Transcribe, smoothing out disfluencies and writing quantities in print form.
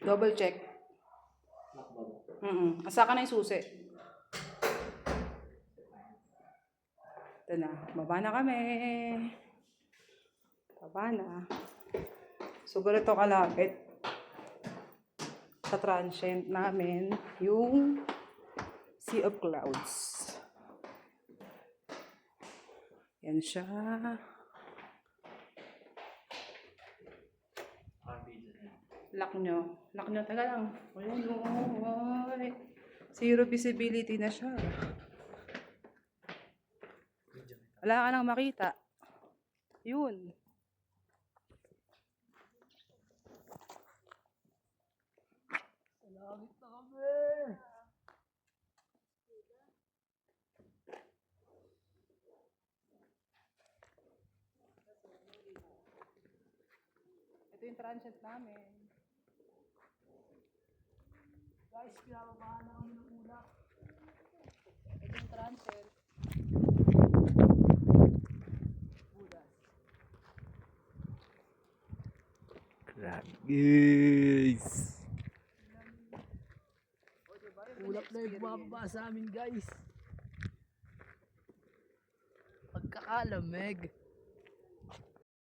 Double check. Asa ka na yung susi. Ito na. Baba na kami. Baba na. So, ganito kalapit sa transient namin yung Sea of Clouds. Yan siya. Lock nyo. Lock nyo. Taga lang. Ayun, oy. Zero visibility na siya. Wala ka nang makita. Yun. Malapit na kami! Ito yung transient namin. Guys, pinababahan na kami ng ulap. Ito yung transient. Grabe guys! Ulap na yung bumababa sa amin guys. Pagkakalamig.